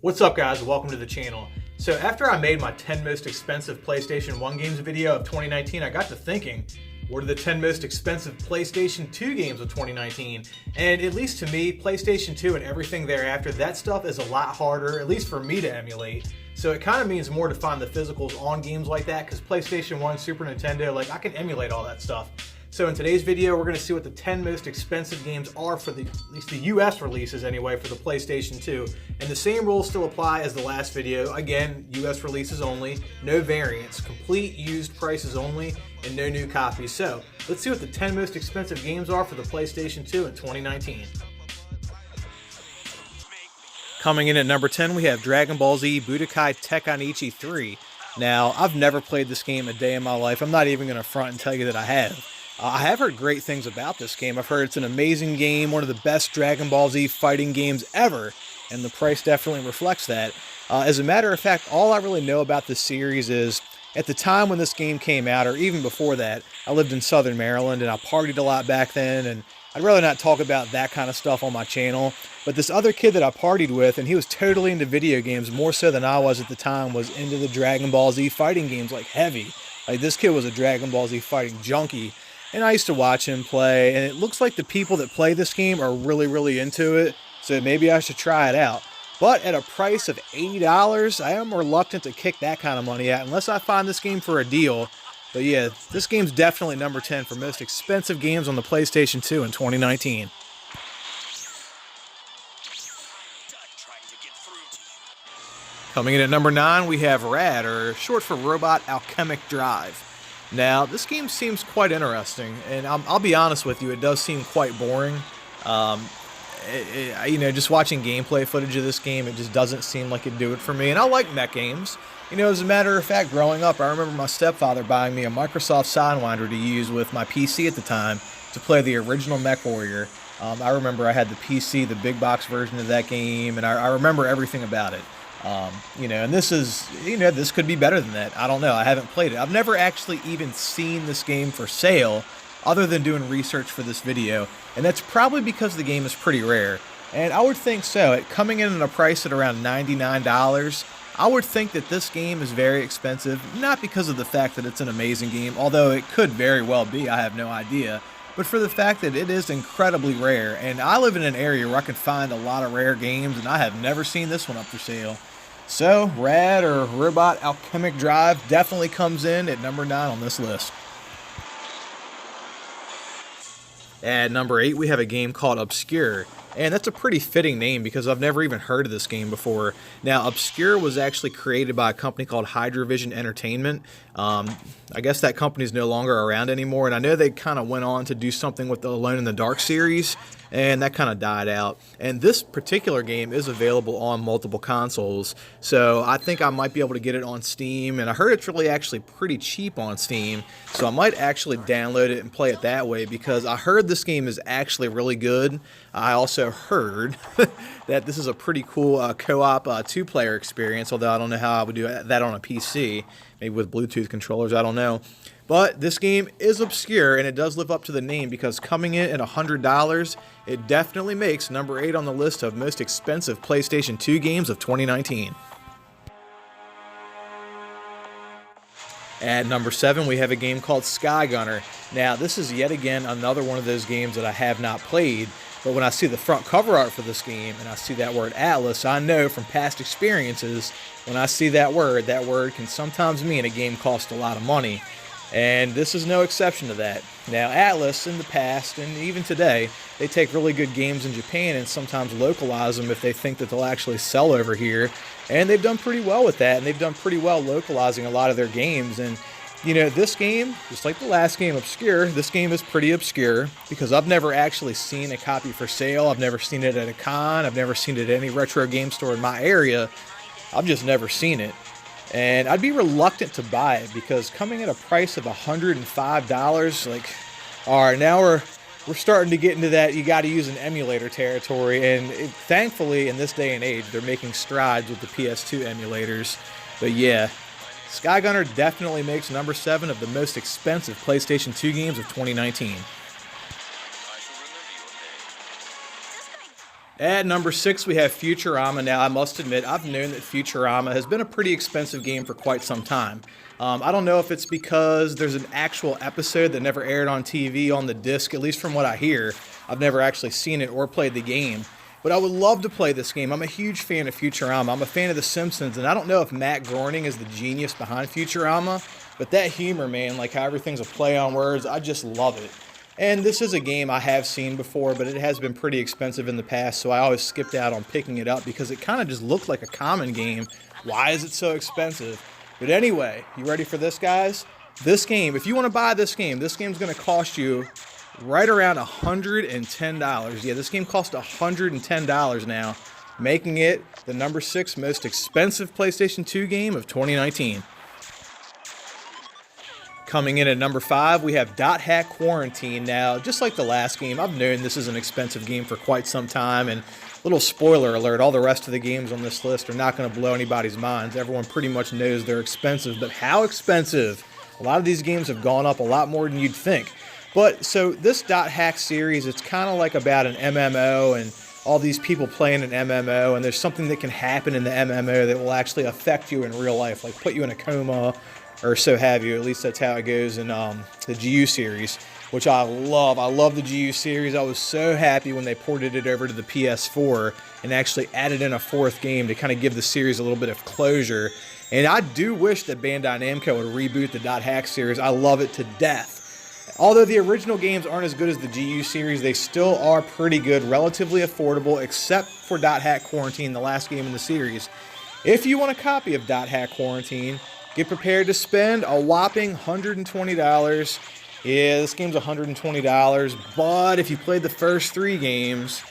What's up guys, welcome to the channel. So after I made my 10 most expensive PlayStation 1 games video of 2019, I got to thinking, what are the 10 most expensive PlayStation 2 games of 2019? And at least to me, PlayStation 2 and everything thereafter, that stuff is a lot harder, at least for me to emulate. So it kind of means more to find the physicals on games like that, because PlayStation 1, Super Nintendo, like I can emulate all that stuff. So in today's video, we're going to see what the 10 most expensive games are for at least the US releases anyway, for the PlayStation 2. And the same rules still apply as the last video. Again, US releases only, no variants, complete used prices only, and no new copies. So let's see what the 10 most expensive games are for the PlayStation 2 in 2019. Coming in at number 10, we have Dragon Ball Z Budokai Tenkaichi 3. Now, I've never played this game a day in my life. I'm not even going to front and tell you that I have. I have heard great things about this game. I've heard it's an amazing game, one of the best Dragon Ball Z fighting games ever, and the price definitely reflects that. As a matter of fact, all I really know about this series is, at the time when this game came out, or even before that, I lived in Southern Maryland, and I partied a lot back then, and I'd rather not talk about that kind of stuff on my channel. But this other kid that I partied with, and he was totally into video games, more so than I was at the time, was into the Dragon Ball Z fighting games, like heavy. Like, this kid was a Dragon Ball Z fighting junkie. And I used to watch him play, and it looks like the people that play this game are really into it, so maybe I should try it out. But at a price of $80, I am reluctant to kick that kind of money out unless I find this game for a deal. But yeah, this game's definitely number 10 for most expensive games on the PlayStation 2 in 2019. Coming in at number 9, we have RAD, or short for Robot Alchemic Drive. Now, this game seems quite interesting, and I'll be honest with you, it does seem quite boring. You know, just watching gameplay footage of this game, it just doesn't seem like it'd do it for me. And I like mech games. You know, as a matter of fact, growing up, I remember my stepfather buying me a Microsoft Sidewinder to use with my PC at the time to play the original Mech Warrior. I remember I had the PC, the big box version of that game, and I remember everything about it. You know, and this is, you know, this could be better than that. I don't know. I haven't played it. I've never actually even seen this game for sale other than doing research for this video. And that's probably because the game is pretty rare. And I would think so. Coming in at a price at around $99, I would think that this game is very expensive. Not because of the fact that it's an amazing game, although it could very well be. I have no idea. But for the fact that it is incredibly rare. And I live in an area where I can find a lot of rare games, and I have never seen this one up for sale. So, RAD, or Robot Alchemic Drive, definitely comes in at number 9 on this list. At number 8, we have a game called Obscure. And that's a pretty fitting name because I've never even heard of this game before. Now, Obscure was actually created by a company called Hydrovision Entertainment. I guess that company is no longer around anymore, and I know they kind of went on to do something with the Alone in the Dark series, and that kind of died out. And this particular game is available on multiple consoles, so I think I might be able to get it on Steam, and I heard it's really actually pretty cheap on Steam, so I might actually download it and play it that way, because I heard this game is actually really good. I also heard that this is a pretty cool co-op two-player experience, although I don't know how I would do that on a PC, maybe with Bluetooth controllers, I don't know. But this game is obscure, and it does live up to the name, because coming in at $100, it definitely makes number 8 on the list of most expensive PlayStation 2 games of 2019. At number 7, we have a game called Skygunner. Now, this is yet again another one of those games that I have not played, but when I see the front cover art for this game, and I see that word Atlas, I know from past experiences, when I see that word can sometimes mean a game costs a lot of money. And this is no exception to that. Now, Atlas, in the past, and even today, they take really good games in Japan and sometimes localize them if they think that they'll actually sell over here. And they've done pretty well with that, and they've done pretty well localizing a lot of their games. And, you know, this game, just like the last game, Obscure, this game is pretty obscure because I've never actually seen a copy for sale. I've never seen it at a con. I've never seen it at any retro game store in my area. I've just never seen it. And I'd be reluctant to buy it because coming at a price of $105, like, all right, now we're starting to get into that you got to use an emulator territory. And thankfully, in this day and age, they're making strides with the PS2 emulators. But yeah, Skygunner definitely makes number 7 of the most expensive PlayStation 2 games of 2019. At number 6, we have Futurama. Now, I must admit, I've known that Futurama has been a pretty expensive game for quite some time. I don't know if it's because there's an actual episode that never aired on TV on the disc, at least from what I hear. I've never actually seen it or played the game. But I would love to play this game. I'm a huge fan of Futurama. I'm a fan of The Simpsons, and I don't know if Matt Groening is the genius behind Futurama, but that humor, man, like how everything's a play on words, I just love it. And this is a game I have seen before, but it has been pretty expensive in the past, so I always skipped out on picking it up because it kind of just looked like a common game. Why is it so expensive? But anyway, you ready for this, guys? This game, if you want to buy this game's going to cost you right around $110. Yeah, this game costs $110 now, making it the number 6 most expensive PlayStation 2 game of 2019. Coming in at number 5, we have Dothack Quarantine. Now, just like the last game, I've known this is an expensive game for quite some time, and little spoiler alert, all the rest of the games on this list are not going to blow anybody's minds. Everyone pretty much knows they're expensive, but how expensive? A lot of these games have gone up a lot more than you'd think. But, so this Dothack series, it's kind of like about an MMO and all these people playing an MMO, and there's something that can happen in the MMO that will actually affect you in real life, like put you in a coma, or so have you. At least that's how it goes in the GU series, which I love. I love the GU series. I was so happy when they ported it over to the PS4 and actually added in a 4th game to kind of give the series a little bit of closure. And I do wish that Bandai Namco would reboot the Dothack series. I love it to death. Although the original games aren't as good as the GU series, they still are pretty good, relatively affordable, except for Dothack Quarantine, the last game in the series. If you want a copy of Dothack Quarantine, get prepared to spend a whopping $120. Yeah, this game's $120, but if you played the first 3 games,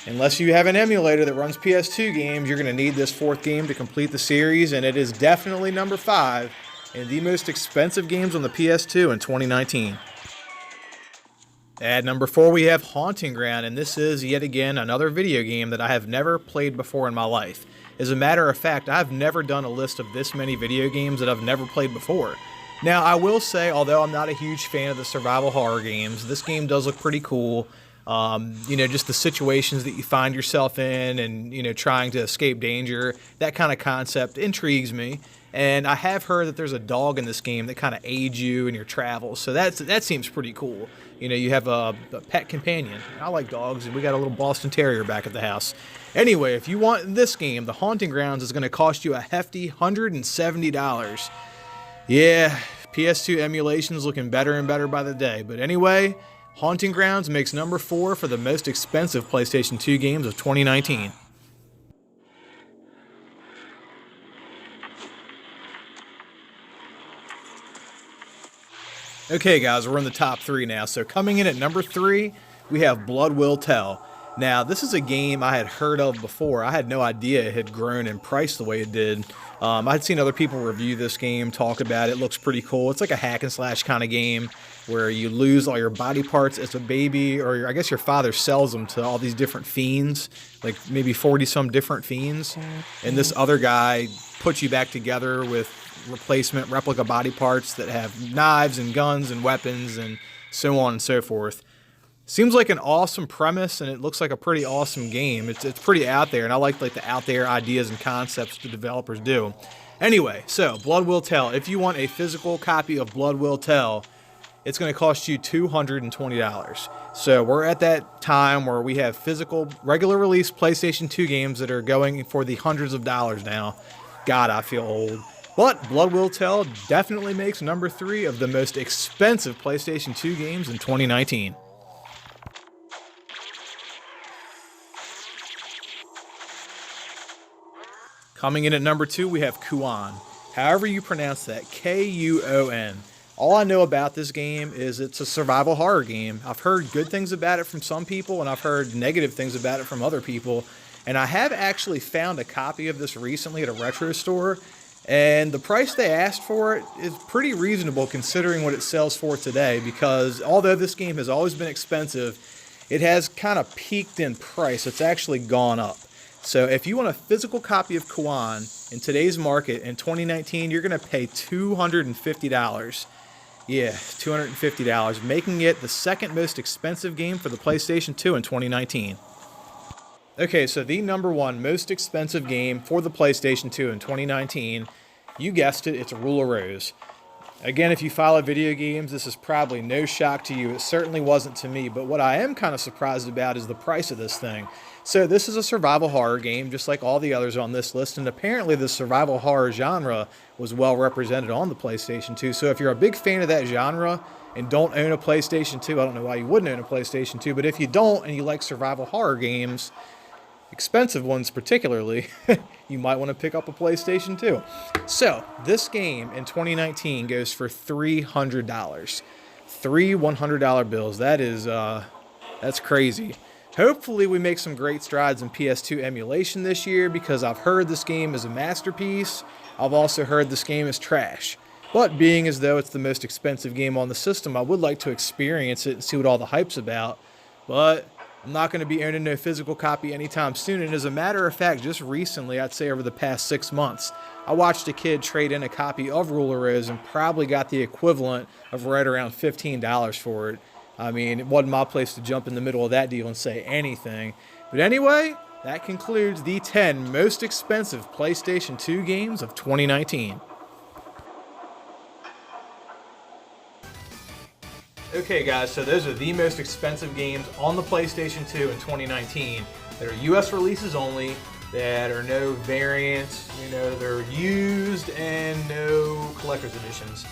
unless you have an emulator that runs PS2 games, you're going to need this 4th game to complete the series, and it is definitely number 5 in the most expensive games on the PS2 in 2019. At number 4, we have Haunting Ground, and this is, yet again, another video game that I have never played before in my life. As a matter of fact, I've never done a list of this many video games that I've never played before. Now, I will say, although I'm not a huge fan of the survival horror games, this game does look pretty cool. Just the situations that you find yourself in and, trying to escape danger, that kind of concept intrigues me. And I have heard that there's a dog in this game that kind of aids you in your travels, so that seems pretty cool. You have a pet companion. I like dogs, and we got a little Boston Terrier back at the house. Anyway, if you want this game, the Haunting Grounds is going to cost you a hefty $170. Yeah, PS2 emulation is looking better and better by the day. But anyway, Haunting Grounds makes number 4 for the most expensive PlayStation 2 games of 2019. Okay, guys, we're in the top 3 now. So coming in at number 3, we have Blood Will Tell. Now, this is a game I had heard of before. I had no idea it had grown in price the way it did. I'd seen other people review this game, talk about it. It looks pretty cool. It's like a hack and slash kind of game where you lose all your body parts as a baby, or I guess your father sells them to all these different fiends, like maybe 40-some different fiends. And this other guy puts you back together with replacement replica body parts that have knives and guns and weapons and so on and so forth. Seems like an awesome premise, and it looks like a pretty awesome game. It's pretty out there, and I like the out there ideas and concepts the developers do. Anyway, so Blood Will Tell. If you want a physical copy of Blood Will Tell, it's going to cost you $220. So we're at that time where we have physical, regular release PlayStation 2 games that are going for the hundreds of dollars now. God, I feel old. But Blood Will Tell definitely makes number 3 of the most expensive PlayStation 2 games in 2019. Coming in at number 2, we have Kuon. However you pronounce that, Kuon. All I know about this game is it's a survival horror game. I've heard good things about it from some people, and I've heard negative things about it from other people. And I have actually found a copy of this recently at a retro store, and the price they asked for it is pretty reasonable considering what it sells for today, because although this game has always been expensive, it has kind of peaked in price. It's actually gone up. So if you want a physical copy of Kuon in today's market in 2019, you're going to pay $250. Yeah, $250, making it the second most expensive game for the PlayStation 2 in 2019. Okay, so the number one most expensive game for the PlayStation 2 in 2019, you guessed it, it's Rule of Rose. Again, if you follow video games, this is probably no shock to you. It certainly wasn't to me, but what I am kind of surprised about is the price of this thing. So this is a survival horror game, just like all the others on this list, and apparently the survival horror genre was well represented on the PlayStation 2. So if you're a big fan of that genre and don't own a PlayStation 2, I don't know why you wouldn't own a PlayStation 2, but if you don't and you like survival horror games, expensive ones particularly, you might want to pick up a PlayStation 2. So this game in 2019 goes for $300. Three $100 bills. That's crazy. Hopefully we make some great strides in PS2 emulation this year, because I've heard this game is a masterpiece. I've also heard this game is trash. But being as though it's the most expensive game on the system, I would like to experience it and see what all the hype's about. But I'm not going to be owning no physical copy anytime soon. And as a matter of fact, just recently, I'd say over the past 6 months, I watched a kid trade in a copy of Rule of Rose and probably got the equivalent of right around $15 for it. I mean, it wasn't my place to jump in the middle of that deal and say anything. But anyway, that concludes the 10 most expensive PlayStation 2 games of 2019. Okay guys, so those are the most expensive games on the PlayStation 2 in 2019 that are US releases only, that are no variants, they're used, and no collector's editions.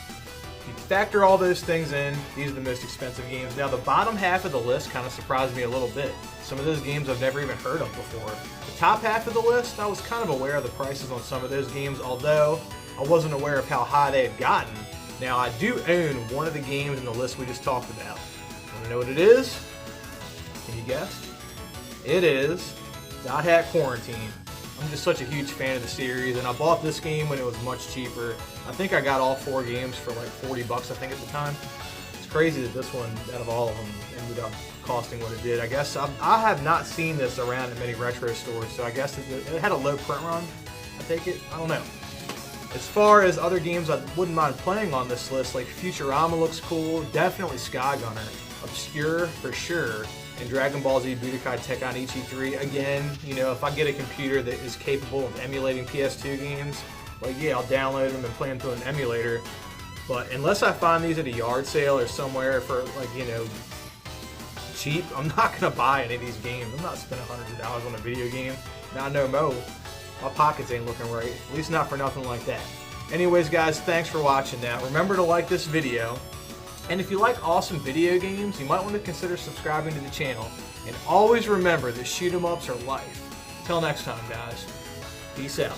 If you factor all those things in, these are the most expensive games. Now the bottom half of the list kind of surprised me a little bit. Some of those games I've never even heard of before. The top half of the list, I was kind of aware of the prices on some of those games, although I wasn't aware of how high they had gotten. Now, I do own one of the games in the list we just talked about. Want to know what it is? Can you guess? It is Dothack Quarantine. I'm just such a huge fan of the series, and I bought this game when it was much cheaper. I think I got all 4 games for like $40, I think, at the time. It's crazy that this one, out of all of them, ended up costing what it did. I guess I have not seen this around at many retro stores, so I guess it had a low print run. I take it. I don't know. As far as other games I wouldn't mind playing on this list, like Futurama looks cool, definitely Skygunner, obscure for sure, and Dragon Ball Z Budokai Tekkaichi 3. Again, if I get a computer that is capable of emulating PS2 games, like yeah, I'll download them and play them through an emulator. But unless I find these at a yard sale or somewhere for cheap, I'm not gonna buy any of these games. I'm not spending hundreds of dollars on a video game. Not no mo. My pockets ain't looking right, at least not for nothing like that. Anyways guys, thanks for watching now. Remember to like this video, and if you like awesome video games, you might want to consider subscribing to the channel. And always remember that shoot 'em ups are life. Till next time guys, peace out.